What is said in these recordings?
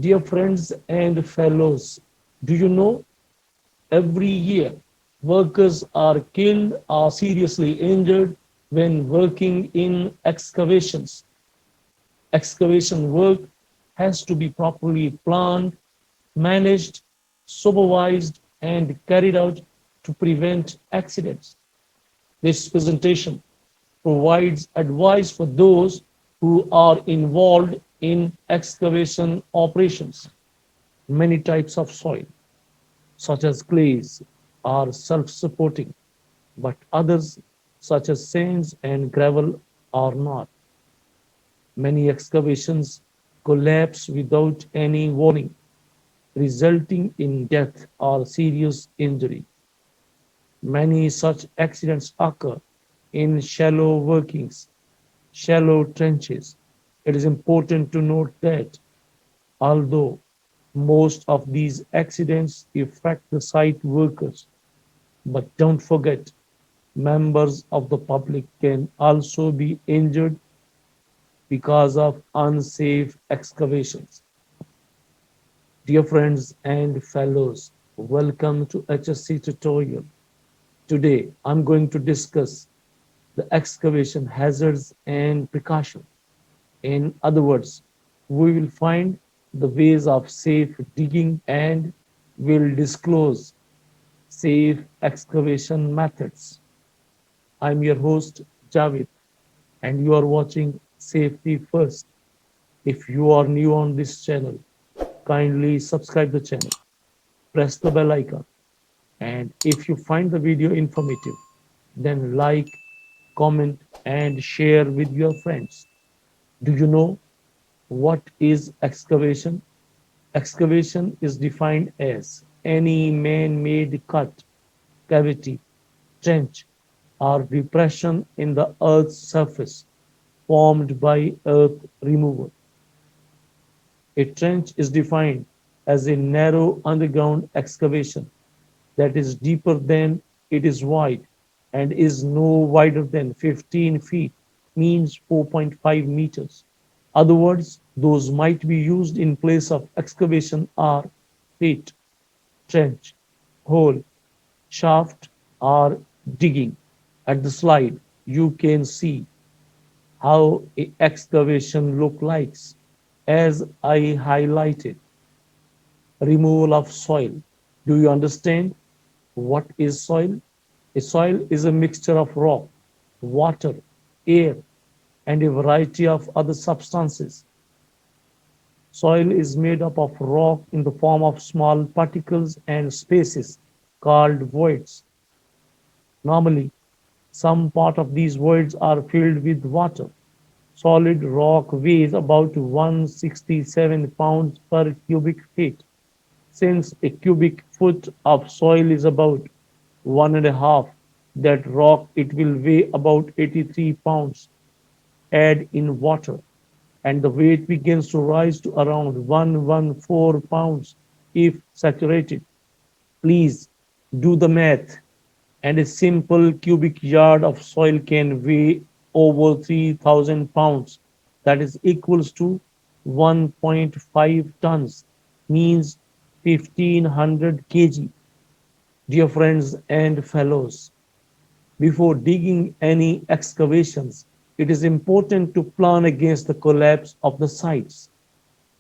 Dear friends and fellows, do you know every year workers are killed or seriously injured when working in excavations? Excavation work has to be properly planned, managed, supervised, and carried out to prevent accidents. This presentation provides advice for those who are involved in excavation operations. Many types of soil, such as clays, are self supporting, but others, such as sands and gravel, are not. Many excavations collapse without any warning, resulting in death or serious injury. Many such accidents occur in shallow workings, shallow trenches. It is important to note that although most of these accidents affect the site workers, but don't forget, members of the public can also be injured because of unsafe excavations. Dear friends and fellows, welcome to HSC tutorial. Today I'm going to discuss the excavation hazards and precaution. In other words, we will find the ways of safe digging and will disclose safe excavation methods. I'm your host Javed and you are watching Safety First. If you are new on this channel, kindly subscribe the channel, press the bell icon, and if you find the video informative, then like, comment, and share with your friends. Do you know what is excavation? Excavation is defined as any man-made cut, cavity, trench, or depression in the earth's surface formed by earth removal. A trench is defined as a narrow underground excavation that is deeper than it is wide and is no wider than 15 feet, means 4.5 meters. Other words, those might be used in place of excavation are pit, trench, hole, shaft, or digging. At the slide, you can see how a excavation look like. As I highlighted, removal of soil. Do you understand what is soil? A soil is a mixture of rock, water, air, and a variety of other substances. Soil is made up of rock in the form of small particles and spaces called voids. Normally, some part of these voids are filled with water. Solid rock weighs about 167 pounds per cubic feet. Since a cubic foot of soil is about one and a half that rock, it will weigh about 83 pounds. Add in water, and the weight begins to rise to around 114 pounds if saturated. Please do the math, and a simple cubic yard of soil can weigh over 3,000 pounds. That is equals to 1.5 tons, means 1500 kg. Dear friends and fellows, before digging any excavations, it is important to plan against the collapse of the sites,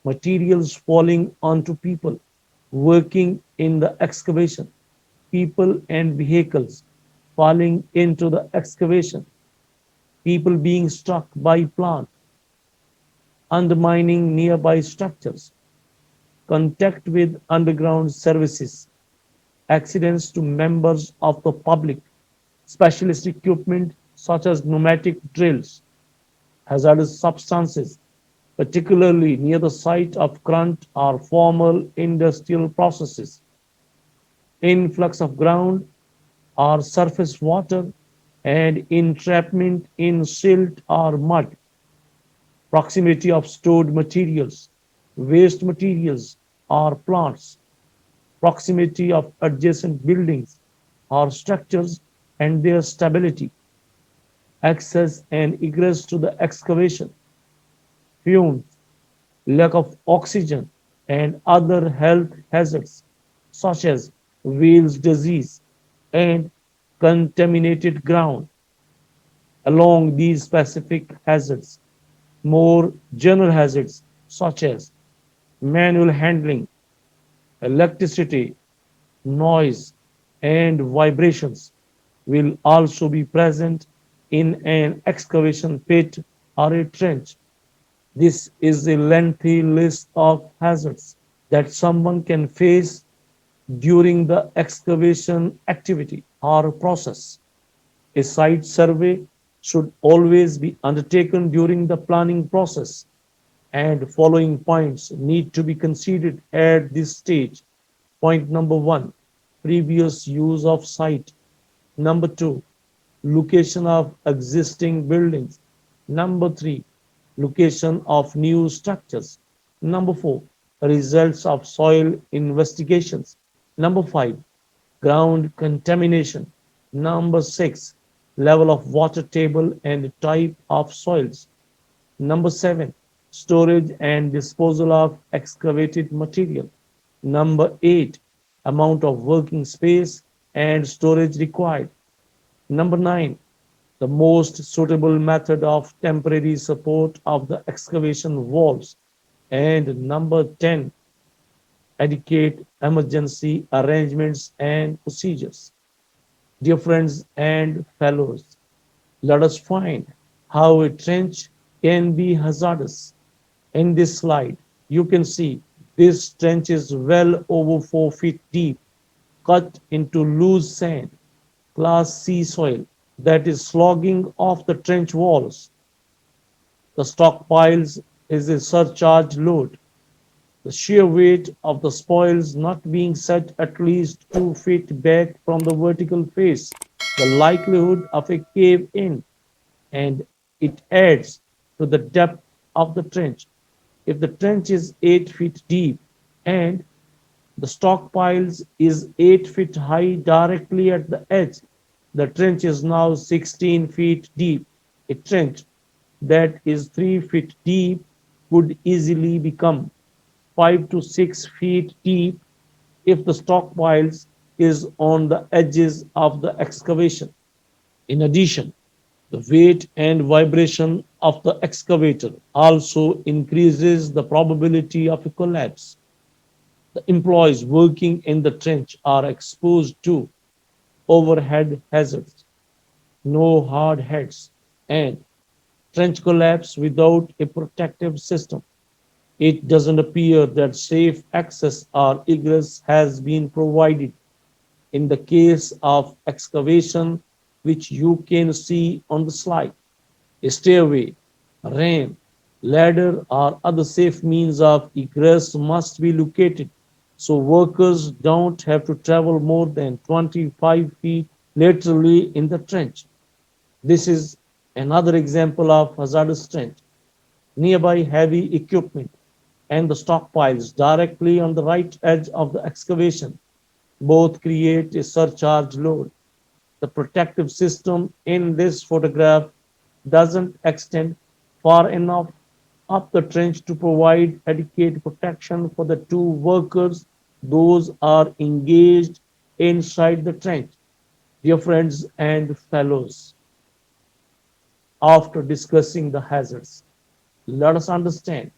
materials falling onto people working in the excavation, people and vehicles falling into the excavation, people being struck by plant, undermining nearby structures, contact with underground services, accidents to members of the public, specialist equipment such as pneumatic drills, hazardous substances, particularly near the site of current or formal industrial processes, influx of ground or surface water, and entrapment in silt or mud, proximity of stored materials, waste materials or plants, proximity of adjacent buildings or structures and their stability, access and egress to the excavation, fumes, lack of oxygen, and other health hazards such as Wales disease and contaminated ground. Along these specific hazards, more general hazards such as manual handling, electricity, noise, and vibrations will also be present in an excavation pit or a trench. This is a lengthy list of hazards that someone can face during the excavation activity or process. A site survey should always be undertaken during the planning process, and following points need to be considered at this stage. Point number one, previous use of site. Number two, location of existing buildings. Number three, location of new structures. Number four, results of soil investigations. Number five, ground contamination. Number six, level of water table and type of soils. Number seven, storage and disposal of excavated material. Number eight, amount of working space and storage required. Number nine, the most suitable method of temporary support of the excavation walls. And number 10, adequate emergency arrangements and procedures. Dear friends and fellows, let us find how a trench can be hazardous. In this slide, you can see this trench is well over 4 feet deep, cut into loose sand, Class C soil that is slogging off the trench walls. The stockpiles is a surcharge load. The sheer weight of the spoils not being set at least 2 feet back from the vertical face, the likelihood of a cave in, and it adds to the depth of the trench. If the trench is 8 feet deep and the stockpiles is 8 feet high directly at the edge, the trench is now 16 feet deep. A trench that is 3 feet deep could easily become 5 to 6 feet deep if the stockpiles is on the edges of the excavation. In addition, the weight and vibration of the excavator also increases the probability of a collapse. The employees working in the trench are exposed to overhead hazards, no hard heads, and trench collapse without a protective system. It doesn't appear that safe access or egress has been provided in the case of excavation, which you can see on the slide. A stairway, ramp, ladder, or other safe means of egress must be located so workers don't have to travel more than 25 feet laterally in the trench. This is another example of hazardous trench. Nearby heavy equipment and the stockpiles directly on the right edge of the excavation both create a surcharge load. The protective system in this photograph doesn't extend far enough up the trench to provide adequate protection for the two workers those are engaged inside the trench. Dear friends and fellows, after discussing the hazards, let us understand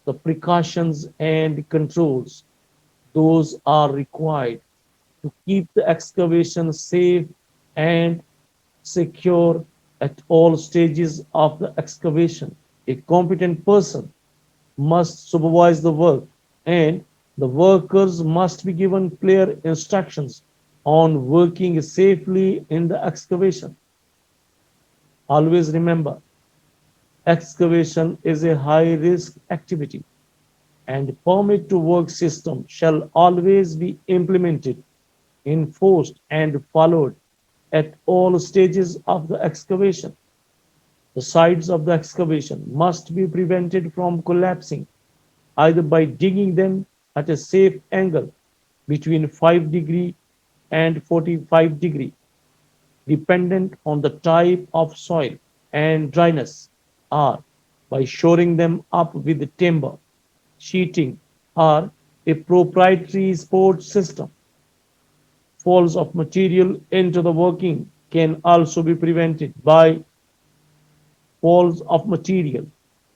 the precautions and controls. Those are required to keep the excavation safe and secure at all stages of the excavation. A competent person must supervise the work, and the workers must be given clear instructions on working safely in the excavation. Always remember, excavation is a high risk activity, and permit to work system shall always be implemented, enforced, and followed at all stages of the excavation. The sides of the excavation must be prevented from collapsing either by digging them at a safe angle between 5 and 45 dependent on the type of soil and dryness, or by shoring them up with timber, sheeting, or A proprietary support system, falls of material into the working can also be prevented by falls of material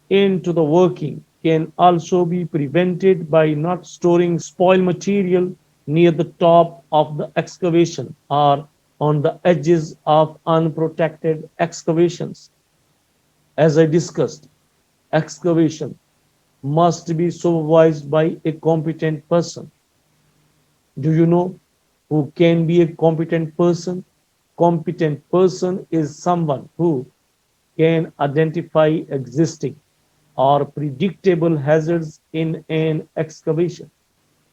into the working can also be prevented by not storing spoil material near the top of the excavation or on the edges of unprotected excavations. As I discussed, excavation must be supervised by a competent person. Do you know who can be a competent person? Competent person is someone who can identify existing or predictable hazards in an excavation,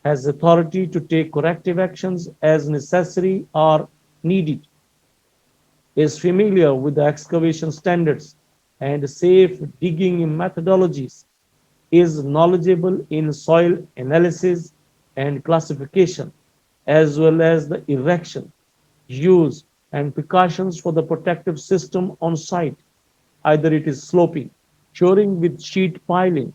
has authority to take corrective actions as necessary or needed, is familiar with the excavation standards and safe digging methodologies, is knowledgeable in soil analysis and classification, as well as the erection, use, and precautions for the protective system on site. Either it is sloping, shoring with sheet piling,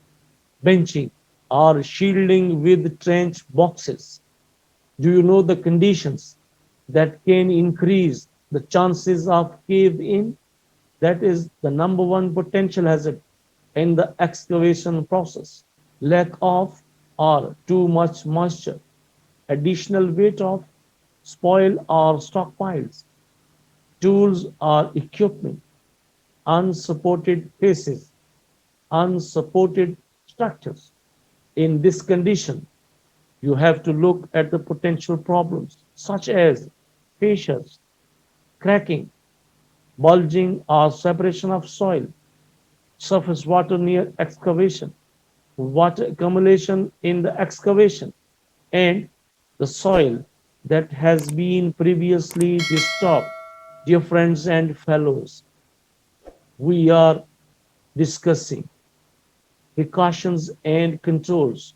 benching, or shielding with trench boxes. Do you know the conditions that can increase the chances of cave in? That is the number one potential hazard in the excavation process. Lack of or too much moisture, additional weight of spoil or stockpiles, tools or equipment, unsupported faces, unsupported structures. In this condition, you have to look at the potential problems such as fissures, cracking, bulging or separation of soil, surface water near excavation, water accumulation in the excavation, and the soil that has been previously disturbed. Dear friends and fellows, we are discussing precautions and controls.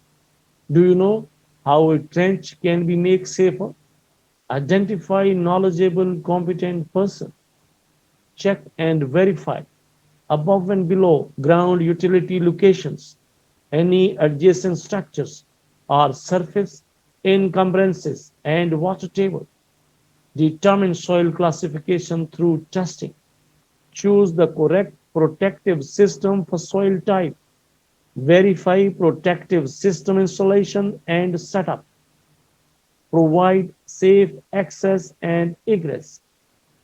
Do you know how a trench can be made safer? Identify knowledgeable, competent person. Check and verify above and below ground utility locations, any adjacent structures or surface encumbrances and water table. Determine soil classification through testing. Choose the correct protective system for soil type. Verify protective system installation and setup. Provide safe access and egress.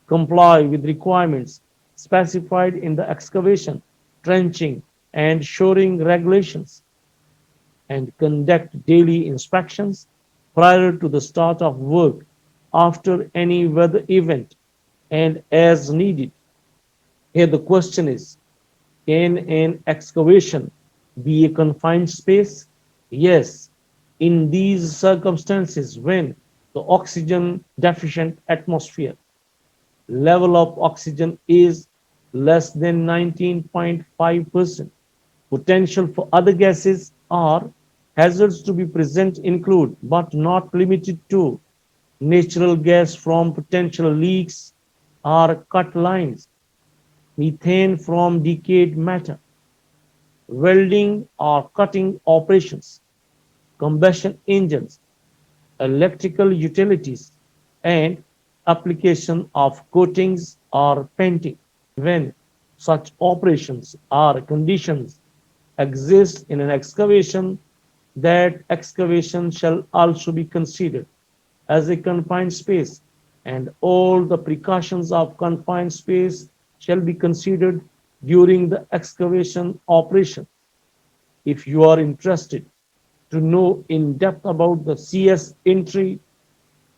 Comply with requirements specified in the excavation, trenching, and shoring regulations, and conduct daily inspections prior to the start of work, after any weather event, and as needed. Here the question is, can an excavation be a confined space? Yes, in these circumstances when the oxygen deficient atmosphere level of oxygen is less than 19.5%. Potential for other gases or hazards to be present include, but not limited to, natural gas from potential leaks or cut lines, methane from decayed matter, welding or cutting operations, combustion engines, electrical utilities, and application of coatings or painting. When such operations or conditions exist in an excavation, that excavation shall also be considered as a confined space, and all the precautions of confined space shall be considered during the excavation operation. If you are interested to know in depth about the CS entry,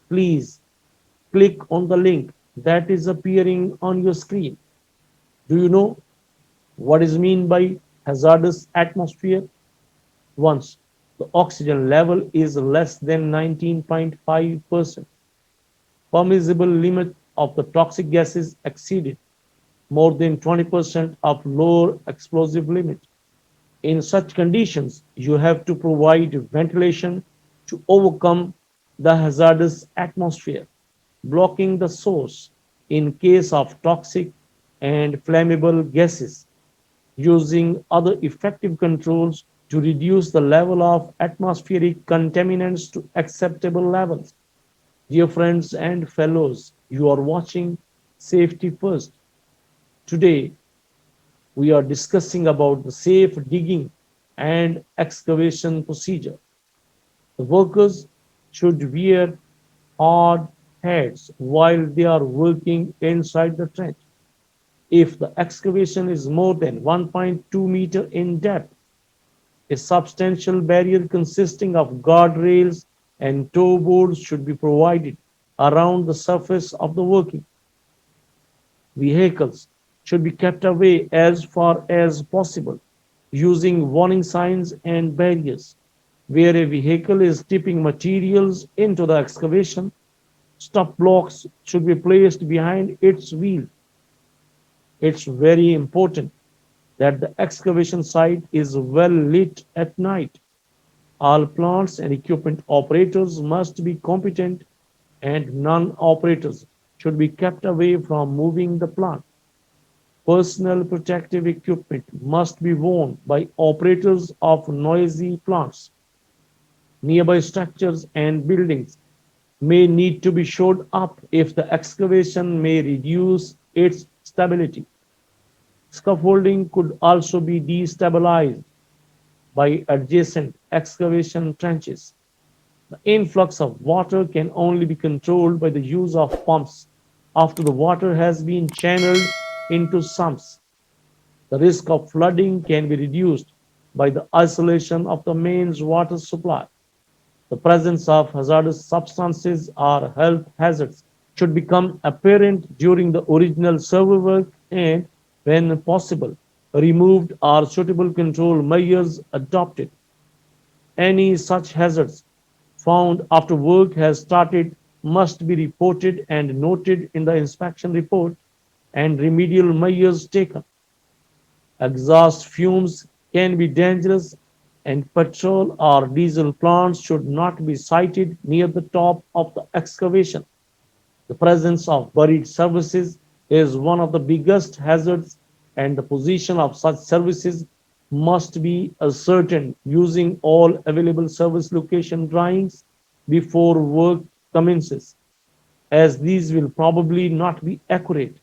please click on the link that is appearing on your screen. Do you know what is mean by hazardous atmosphere? Once the oxygen level is less than 19.5%, permissible limit of the toxic gases exceeded more than 20% of lower explosive limit. In such conditions, you have to provide ventilation to overcome the hazardous atmosphere, blocking the source in case of toxic and flammable gases, using other effective controls to reduce the level of atmospheric contaminants to acceptable levels. Dear friends and fellows, you are watching Safety First. Today, we are discussing about the safe digging and excavation procedure. The workers should wear hard hats while they are working inside the trench. If the excavation is more than 1.2 meter in depth, a substantial barrier consisting of guardrails and toe boards should be provided around the surface of the working. Vehicles should be kept away as far as possible using warning signs and barriers. Where a vehicle is tipping materials into the excavation, stop blocks should be placed behind its wheel. It's very important that the excavation site is well lit at night. All plants and equipment operators must be competent and non-operators should be kept away from moving the plant. Personal protective equipment must be worn by operators of noisy plants. Nearby structures and buildings may need to be shored up if the excavation may reduce its stability. Scaffolding could also be destabilized by adjacent excavation trenches. The influx of water can only be controlled by the use of pumps after the water has been channeled into sumps. The risk of flooding can be reduced by the isolation of the mains water supply. The presence of hazardous substances or health hazards should become apparent during the original survey work and, when possible, removed or suitable control measures adopted. Any such hazards found after work has started must be reported and noted in the inspection report and remedial measures taken. Exhaust fumes can be dangerous and petrol or diesel plants should not be sited near the top of the excavation. The presence of buried services is one of the biggest hazards and the position of such services must be ascertained using all available service location drawings before work commences, as these will probably not be accurate.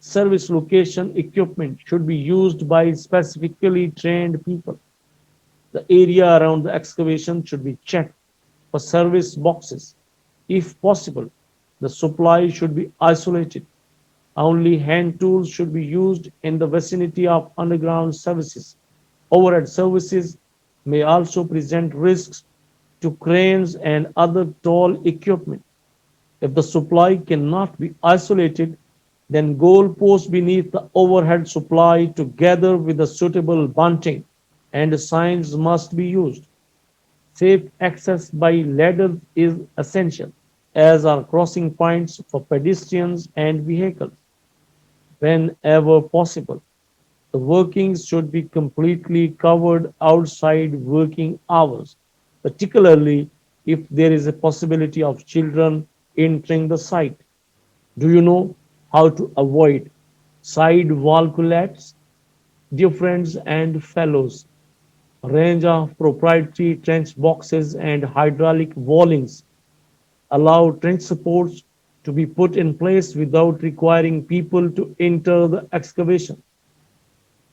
Service location equipment should be used by specifically trained people. The area around the excavation should be checked for service boxes. If possible, the supply should be isolated. Only hand tools should be used in the vicinity of underground services. Overhead services may also present risks to cranes and other tall equipment. If the supply cannot be isolated, then goalposts beneath the overhead supply together with a suitable bunting and signs must be used. Safe access by ladders is essential, as are crossing points for pedestrians and vehicles. Whenever possible, the workings should be completely covered outside working hours, particularly if there is a possibility of children entering the site. Do you know how to avoid side wall collapse? Dear friends and fellows, a range of proprietary trench boxes and hydraulic wallings allow trench supports to be put in place without requiring people to enter the excavation.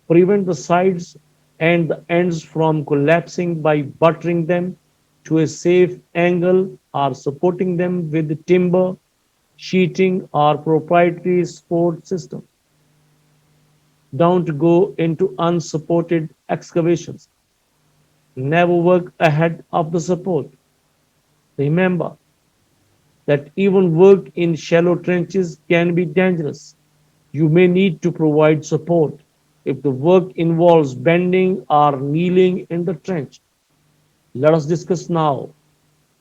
Prevent the sides and the ends from collapsing by buttering them to a safe angle or supporting them with timber, sheeting, or proprietary support system. Don't go into unsupported excavations. Never work ahead of the support. Remember that even work in shallow trenches can be dangerous. You may need to provide support if the work involves bending or kneeling in the trench. Let us discuss now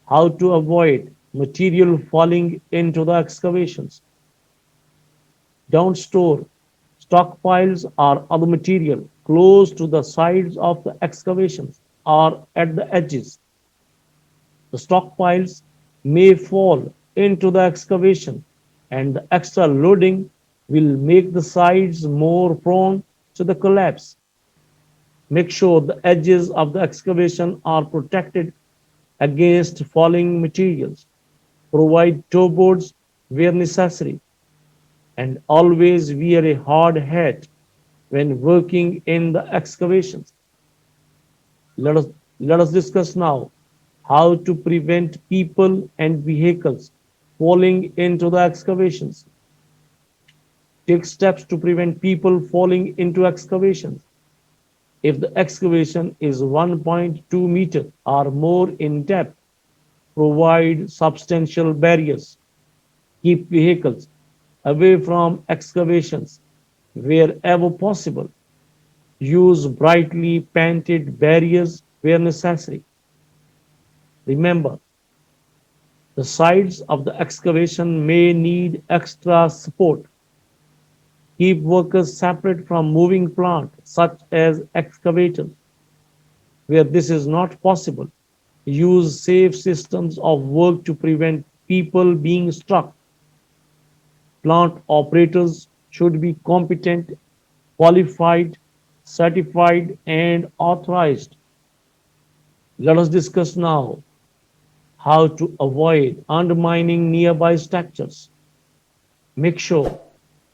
how to avoid material falling into the excavations. Don't store stockpiles or other material close to the sides of the excavations or at the edges. The stockpiles may fall into the excavation and the extra loading will make the sides more prone to the collapse. Make sure the edges of the excavation are protected against falling materials. Provide toe boards where necessary, and always wear a hard hat when working in the excavations. Let us, let us discuss now how to prevent people and vehicles falling into the excavations. Take steps to prevent people falling into excavations. If the excavation is 1.2 meter or more in depth, provide substantial barriers. Keep vehicles away from excavations wherever possible. Use brightly painted barriers where necessary. Remember, the sides of the excavation may need extra support. Keep workers separate from moving plant, such as excavators. Where this is not possible, use safe systems of work to prevent people being struck. Plant operators should be competent, qualified, certified, and authorized. Let us discuss now how to avoid undermining nearby structures. Make sure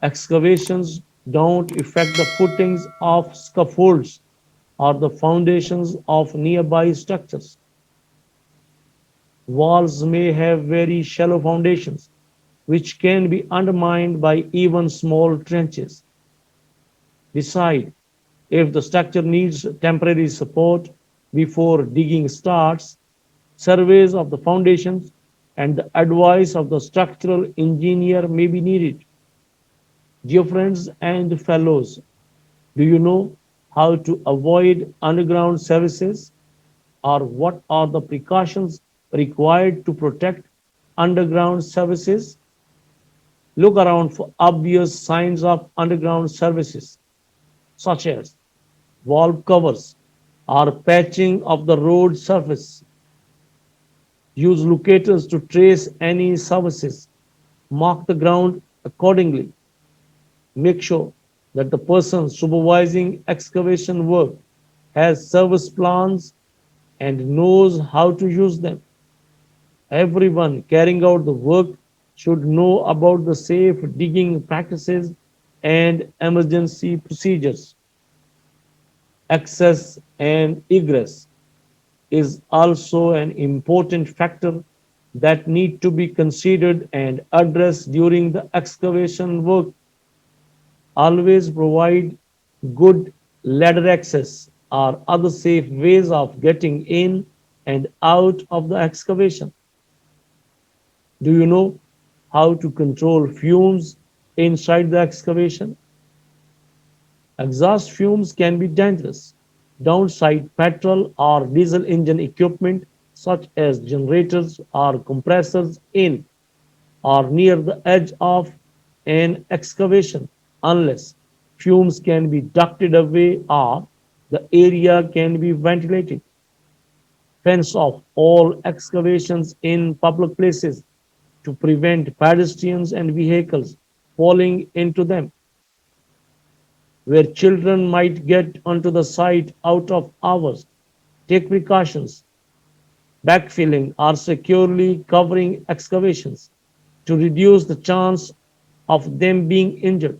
excavations don't affect the footings of scaffolds or the foundations of nearby structures. Walls may have very shallow foundations, which can be undermined by even small trenches. Decide if the structure needs temporary support before digging starts. Surveys of the foundations and the advice of the structural engineer may be needed. Dear friends and fellows, do you know how to avoid underground services, or what are the precautions required to protect underground services? Look around for obvious signs of underground services, such as valve covers or patching of the road surface. Use locators to trace any services. Mark the ground accordingly. Make sure that the person supervising excavation work has service plans and knows how to use them. Everyone carrying out the work should know about the safe digging practices and emergency procedures. Access and egress is also an important factor that need to be considered and addressed during the excavation work. Always provide good ladder access or other safe ways of getting in and out of the excavation. Do you know how to control fumes inside the excavation? Exhaust fumes can be dangerous. Downside petrol or diesel engine equipment such as generators or compressors in or near the edge of an excavation unless fumes can be ducted away or the area can be ventilated. Fence off all excavations in public places to prevent pedestrians and vehicles falling into them. Where children might get onto the site out of hours, take precautions, backfilling or securely covering excavations to reduce the chance of them being injured.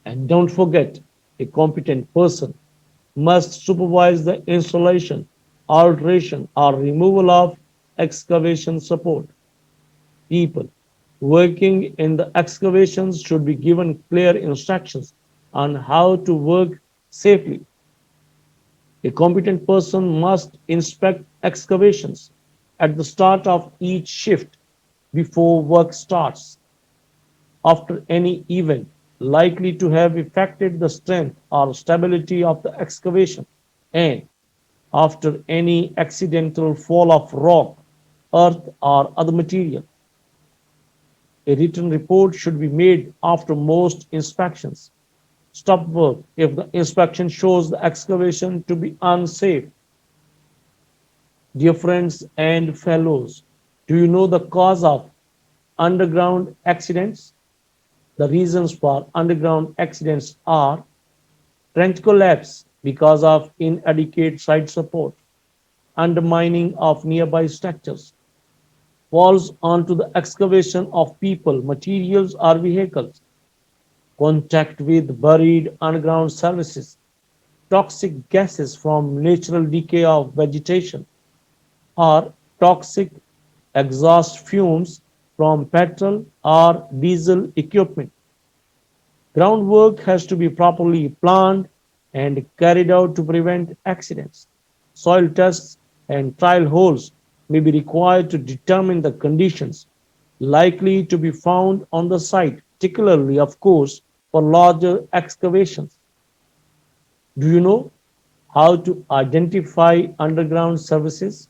And don't forget, a competent person must supervise the installation, alteration, or removal of excavation support. People working in the excavations should be given clear instructions on how to work safely. A competent person must inspect excavations at the start of each shift before work starts. After any event likely to have affected the strength or stability of the excavation, and after any accidental fall of rock, earth, or other material. A written report should be made after most inspections. Stop work if the inspection shows the excavation to be unsafe. Dear friends and fellows, do you know the cause of underground accidents? The reasons for underground accidents are trench collapse, because of inadequate site support, undermining of nearby structures, falls onto the excavation of people, materials, or vehicles, contact with buried underground services, toxic gases from natural decay of vegetation, or toxic exhaust fumes from petrol or diesel equipment. Groundwork has to be properly planned and carried out to prevent accidents. Soil tests and trial holes may be required to determine the conditions likely to be found on the site, particularly, of course, for larger excavations. Do you know how to identify underground services?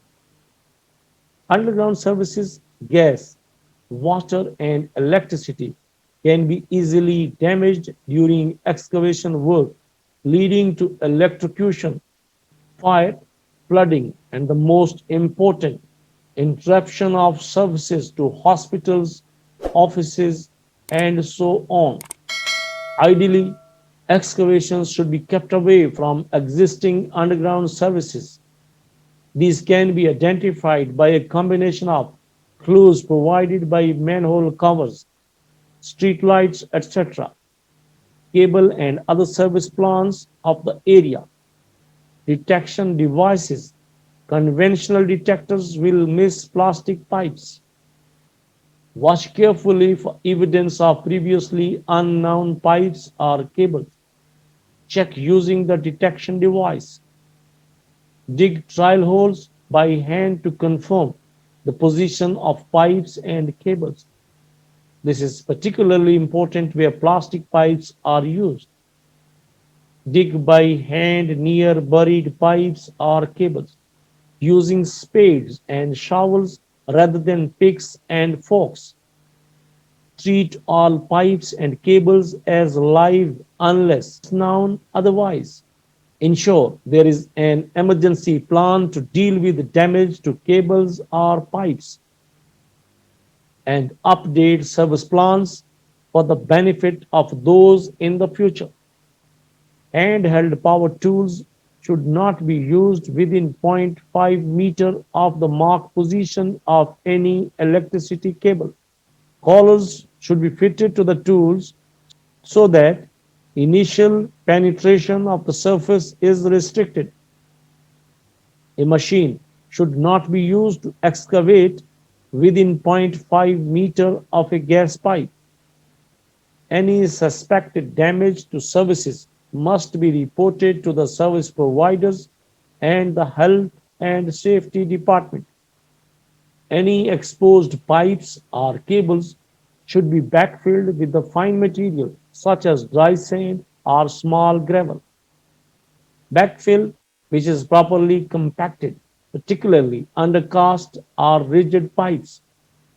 Underground services, gas, water, and electricity can be easily damaged during excavation work, leading to electrocution, fire, flooding, and the most important, interruption of services to hospitals, offices, and so on. Ideally, excavations should be kept away from existing underground services. These can be identified by a combination of clues provided by manhole covers, streetlights, etc., cable and other service plans of the area. Detection devices. Conventional detectors will miss plastic pipes. Watch carefully for evidence of previously unknown pipes or cables. Check using the detection device. Dig trial holes by hand to confirm the position of pipes and cables. This is particularly important where plastic pipes are used. Dig by hand near buried pipes or cables, using spades and shovels rather than picks and forks. Treat all pipes and cables as live unless known otherwise. Ensure there is an emergency plan to deal with damage to cables or pipes, and update service plans for the benefit of those in the future. Handheld power tools should not be used within 0.5 meter of the marked position of any electricity cable. Collars should be fitted to the tools so that initial penetration of the surface is restricted. A machine should not be used to excavate within 0.5 meter of a gas pipe. Any suspected damage to services must be reported to the service providers and the health and safety department. Any exposed pipes or cables should be backfilled with the fine material such as dry sand or small gravel. Backfill, which is properly compacted, particularly undercast or rigid pipes,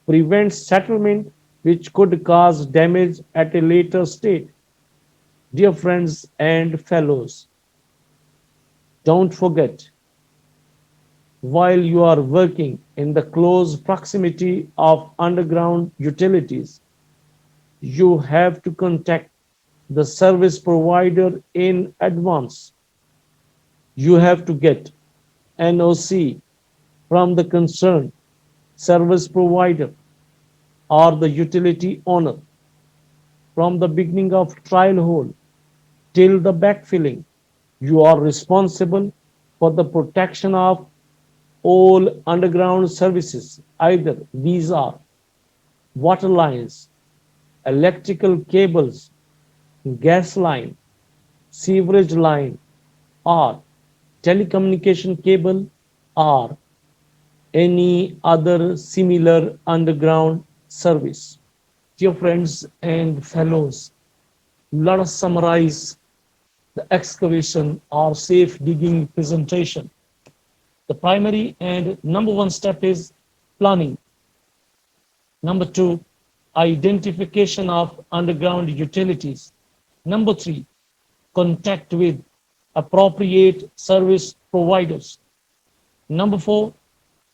prevents settlement which could cause damage at a later stage. Dear friends and fellows, don't forget, while you are working in the close proximity of underground utilities, you have to contact the service provider in advance. You have to get NOC from the concerned service provider or the utility owner from the beginning of trial hole till the backfilling. You are responsible for the protection of all underground services. Either these are water lines, electrical cables, gas line, sewerage line, or telecommunication cable, or any other similar underground service. Dear friends and fellows, let us summarize the excavation or safe digging presentation. The primary and number one step is planning. Number two, identification of underground utilities. Number three, contact with appropriate service providers. Number four,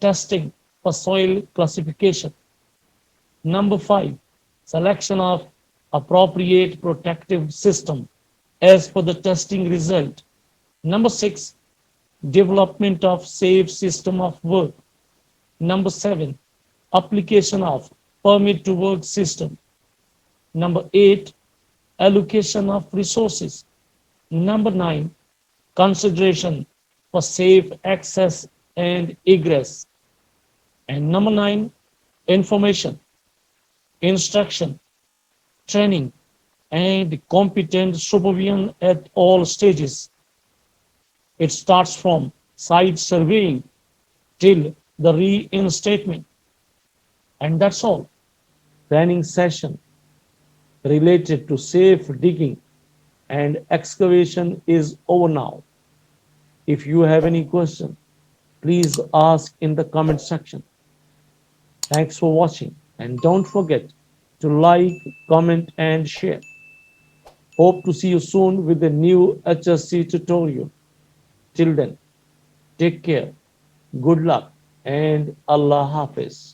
testing for soil classification. Number five, selection of appropriate protective system as per the testing result. Number 6, development of safe system of work. Number 7, application of permit to work system. Number 8, allocation of resources. Number 9, consideration for safe access and egress. And number 9, information, instruction, training, and competent supervision at all stages. It starts from site surveying till the reinstatement. And that's all. Training session related to safe digging and excavation is over now. If you have any question, please ask in the comment section. Thanks for watching and don't forget to like, comment and share. Hope to see you soon with a new HSC tutorial. Till then, take care, good luck and Allah Hafiz.